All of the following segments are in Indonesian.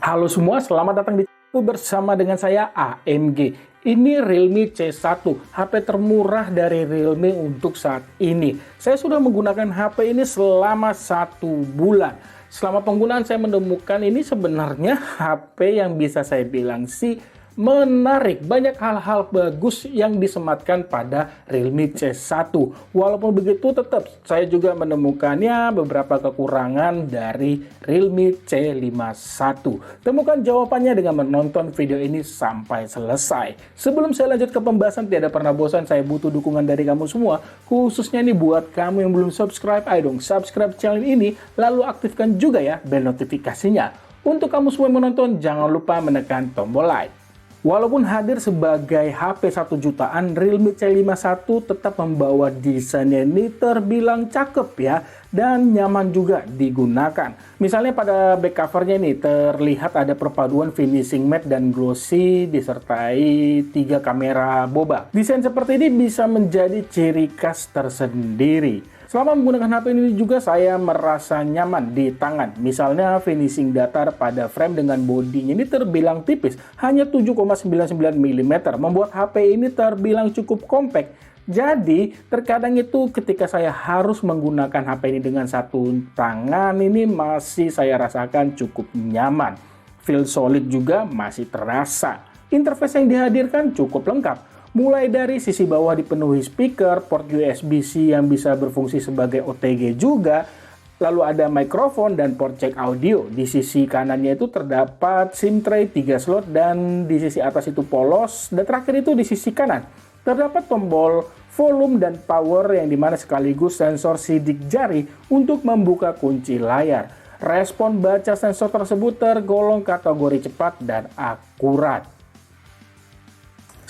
Halo semua, selamat datang di channel bersama dengan saya AMG. Ini Realme C1, HP termurah dari Realme untuk saat ini. Saya sudah menggunakan HP ini selama 1 bulan. Selama penggunaan saya menemukan ini sebenarnya HP yang bisa saya bilang sih menarik. Banyak hal-hal bagus yang disematkan pada Realme C1. Walaupun begitu tetap saya juga menemukannya beberapa kekurangan dari Realme C51. Temukan jawabannya dengan menonton video ini sampai selesai. Sebelum saya lanjut ke pembahasan, tidak pernah bosan, saya butuh dukungan dari kamu semua. Khususnya nih buat kamu yang belum subscribe, ayo dong subscribe channel ini. Lalu aktifkan juga ya bel notifikasinya. Untuk kamu semua yang menonton, jangan lupa menekan tombol like. Walaupun hadir sebagai HP 1 jutaan, Realme C51 tetap membawa desainnya ini terbilang cakep ya, dan nyaman juga digunakan. Misalnya pada back covernya ini terlihat ada perpaduan finishing matte dan glossy disertai 3 kamera boba. Desain seperti ini bisa menjadi ciri khas tersendiri. Selama menggunakan HP ini juga saya merasa nyaman di tangan. Misalnya finishing datar pada frame dengan bodinya ini terbilang tipis, hanya 7,99 mm, membuat HP ini terbilang cukup compact. Jadi terkadang itu ketika saya harus menggunakan HP ini dengan satu tangan ini masih saya rasakan cukup nyaman. Feel solid juga masih terasa. Interface yang dihadirkan cukup lengkap. Mulai dari sisi bawah dipenuhi speaker, port USB-C yang bisa berfungsi sebagai OTG juga, lalu ada mikrofon dan port jack audio. Di sisi kanannya itu terdapat SIM tray 3 slot dan di sisi atas itu polos, dan terakhir itu di sisi kanan terdapat tombol volume dan power yang dimana sekaligus sensor sidik jari untuk membuka kunci layar. Respon baca sensor tersebut tergolong kategori cepat dan akurat.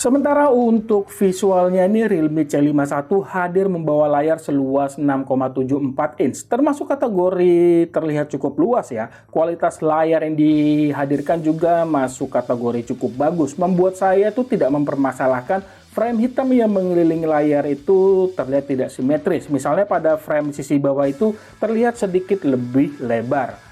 Sementara untuk visualnya ini Realme C51 hadir membawa layar seluas 6,74 inch. Termasuk kategori terlihat cukup luas ya. Kualitas layar yang dihadirkan juga masuk kategori cukup bagus. Membuat saya tuh tidak mempermasalahkan frame hitam yang mengelilingi layar itu terlihat tidak simetris. Misalnya pada frame sisi bawah itu terlihat sedikit lebih lebar.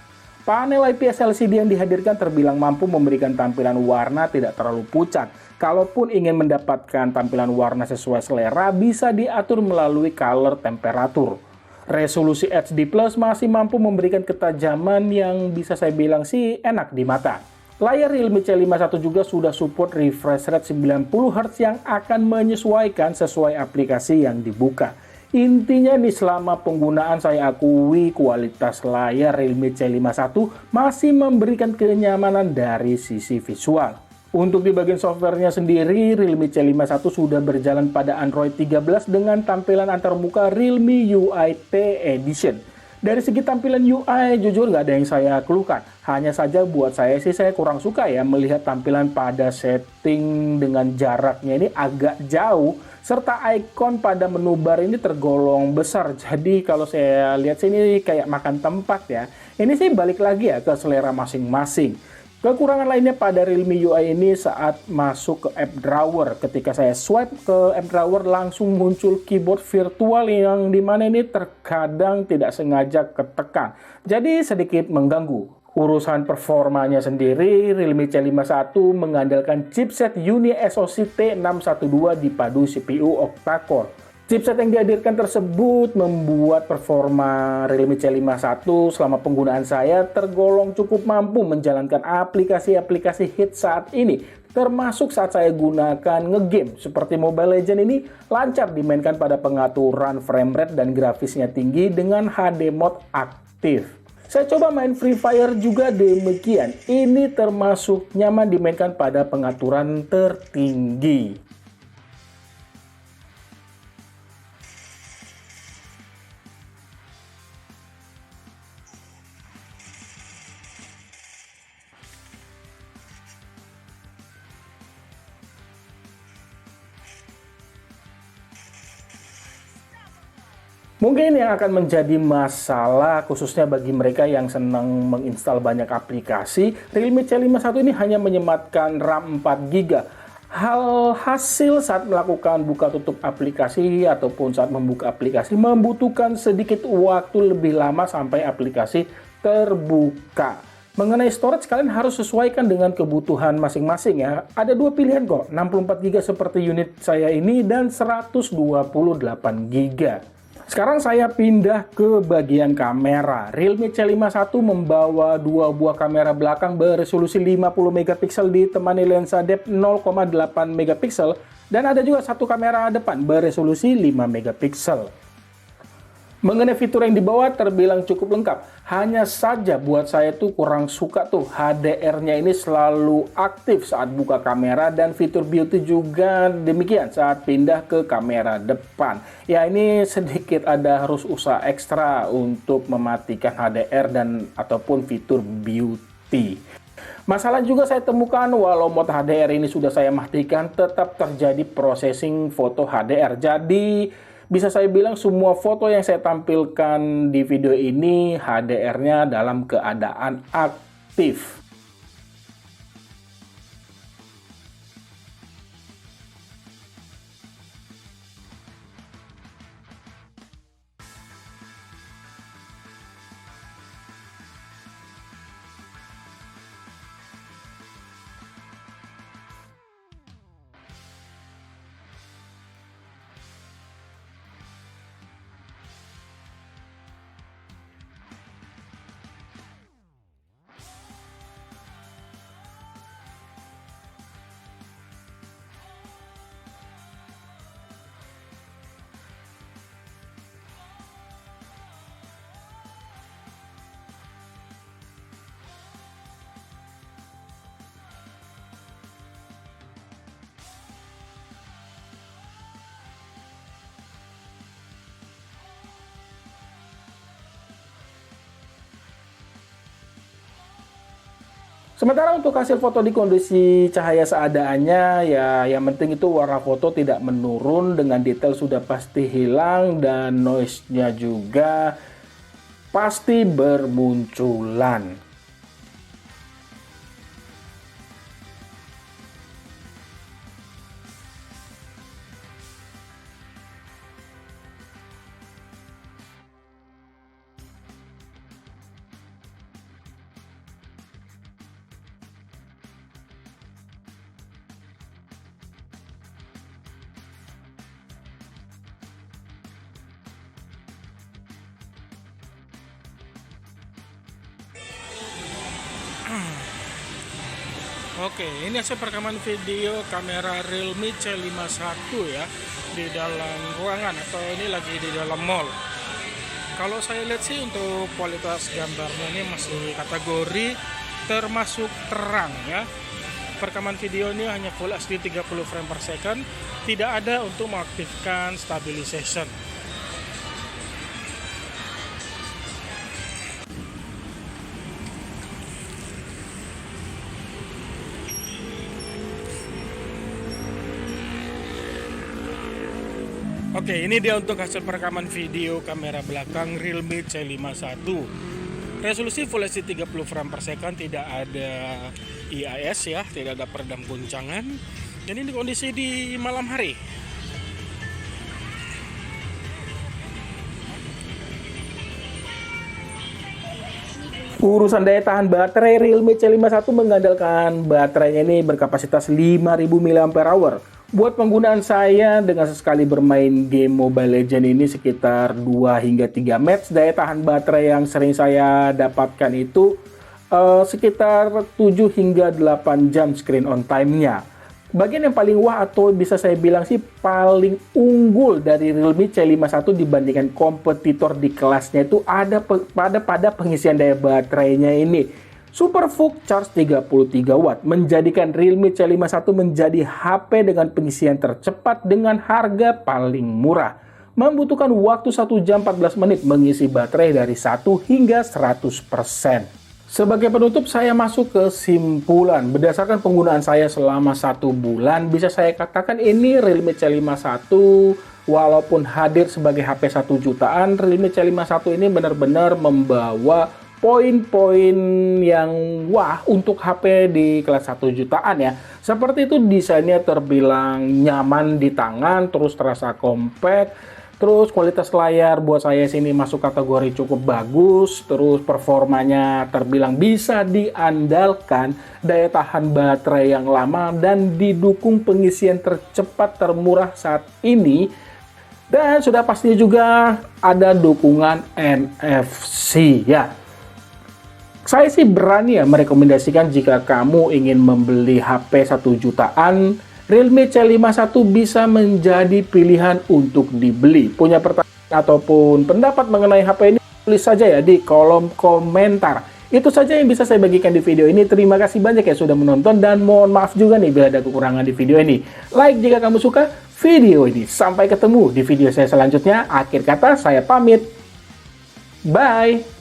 Panel IPS LCD yang dihadirkan terbilang mampu memberikan tampilan warna tidak terlalu pucat. Kalaupun ingin mendapatkan tampilan warna sesuai selera, bisa diatur melalui color temperatur. Resolusi HD Plus masih mampu memberikan ketajaman yang bisa saya bilang sih enak di mata. Layar Realme C51 juga sudah support refresh rate 90 Hz yang akan menyesuaikan sesuai aplikasi yang dibuka. Intinya nih selama penggunaan saya akui kualitas layar Realme C51 masih memberikan kenyamanan dari sisi visual. Untuk di bagian softwarenya sendiri, Realme C51 sudah berjalan pada Android 13 dengan tampilan antarmuka Realme UI T Edition. Dari segi tampilan UI, jujur nggak ada yang saya keluhkan. Hanya saja buat saya sih, saya kurang suka ya melihat tampilan pada setting dengan jaraknya ini agak jauh, serta ikon pada menu bar ini tergolong besar. Jadi kalau saya lihat sini kayak makan tempat ya. Ini sih balik lagi ya ke selera masing-masing. Kekurangan lainnya pada Realme UI ini saat masuk ke app drawer. Ketika saya swipe ke app drawer langsung muncul keyboard virtual yang dimana ini terkadang tidak sengaja ketekan. Jadi sedikit mengganggu. Urusan performanya sendiri, Realme C51 mengandalkan chipset Uni SoC T612 dipadu CPU octa-core. Chipset yang dihadirkan tersebut membuat performa Realme C51 selama penggunaan saya tergolong cukup mampu menjalankan aplikasi-aplikasi hit saat ini. Termasuk saat saya gunakan ngegame seperti Mobile Legends ini lancar dimainkan pada pengaturan frame rate dan grafisnya tinggi dengan HD mode aktif. Saya coba main Free Fire juga demikian. Ini termasuk nyaman dimainkan pada pengaturan tertinggi. Mungkin yang akan menjadi masalah khususnya bagi mereka yang senang menginstal banyak aplikasi, Realme C51 ini hanya menyematkan RAM 4 GB. Hal hasil saat melakukan buka tutup aplikasi ataupun saat membuka aplikasi membutuhkan sedikit waktu lebih lama sampai aplikasi terbuka. Mengenai storage, kalian harus sesuaikan dengan kebutuhan masing-masing ya. Ada dua pilihan kok, 64 GB seperti unit saya ini dan 128 GB. Sekarang saya pindah ke bagian kamera. Realme C51 membawa dua buah kamera belakang beresolusi 50 megapiksel ditemani lensa depth 0,8 megapiksel dan ada juga satu kamera depan beresolusi 5 megapiksel. Mengenai fitur yang dibawa terbilang cukup lengkap. Hanya saja buat saya tuh kurang suka tuh HDR-nya ini selalu aktif saat buka kamera dan fitur beauty juga demikian saat pindah ke kamera depan. Ya ini sedikit ada harus usaha ekstra untuk mematikan HDR dan ataupun fitur beauty. Masalah juga saya temukan walau mode HDR ini sudah saya matikan tetap terjadi processing foto HDR. Jadi bisa saya bilang semua foto yang saya tampilkan di video ini HDR-nya dalam keadaan aktif. Sementara untuk hasil foto di kondisi cahaya seadanya, ya yang penting itu warna foto tidak menurun, dengan detail sudah pasti hilang, dan noise-nya juga pasti bermunculan. Oke, ini hasil perekaman video kamera Realme C51 ya di dalam ruangan, atau ini lagi di dalam mall. Kalau saya lihat sih untuk kualitas gambarnya ini masih kategori termasuk terang ya. Perekaman video ini hanya Full HD 30 frame per second, tidak ada untuk mengaktifkan stabilization. Oke, ini dia untuk hasil perekaman video kamera belakang Realme C51. Resolusi Full HD 30 frame per second, tidak ada IIS ya, tidak ada peredam guncangan. Dan ini kondisi di malam hari. Urusan daya tahan baterai, Realme C51 mengandalkan baterainya ini berkapasitas 5000 mAh. Buat penggunaan saya dengan sesekali bermain game Mobile Legends ini sekitar 2 hingga 3 match, daya tahan baterai yang sering saya dapatkan itu sekitar 7 hingga 8 jam screen on time-nya. Bagian yang paling wah atau bisa saya bilang sih paling unggul dari Realme C51 dibandingkan kompetitor di kelasnya itu ada pada pengisian daya baterainya ini. SuperVOOC Charge 33 Watt menjadikan Realme C51 menjadi HP dengan pengisian tercepat dengan harga paling murah. Membutuhkan waktu 1 jam 14 menit mengisi baterai dari 1 hingga 100%. Sebagai penutup, saya masuk ke kesimpulan. Berdasarkan penggunaan saya selama 1 bulan, bisa saya katakan ini Realme C51 walaupun hadir sebagai HP 1 jutaan, Realme C51 ini benar-benar membawa poin-poin yang wah untuk HP di kelas 1 jutaan ya. Seperti itu, desainnya terbilang nyaman di tangan, terus terasa compact, Terus kualitas layar buat saya sini masuk kategori cukup bagus, terus performanya terbilang bisa diandalkan, daya tahan baterai yang lama, dan didukung pengisian tercepat termurah saat ini. Dan sudah pasti juga ada dukungan NFC ya. Saya sih berani ya merekomendasikan jika kamu ingin membeli HP 1 jutaan, Realme C51 bisa menjadi pilihan untuk dibeli. Punya pertanyaan ataupun pendapat mengenai HP ini, tulis saja ya di kolom komentar. Itu saja yang bisa saya bagikan di video ini. Terima kasih banyak ya sudah menonton, dan mohon maaf juga nih bila ada kekurangan di video ini. Like jika kamu suka video ini. Sampai ketemu di video saya selanjutnya. Akhir kata saya pamit. Bye!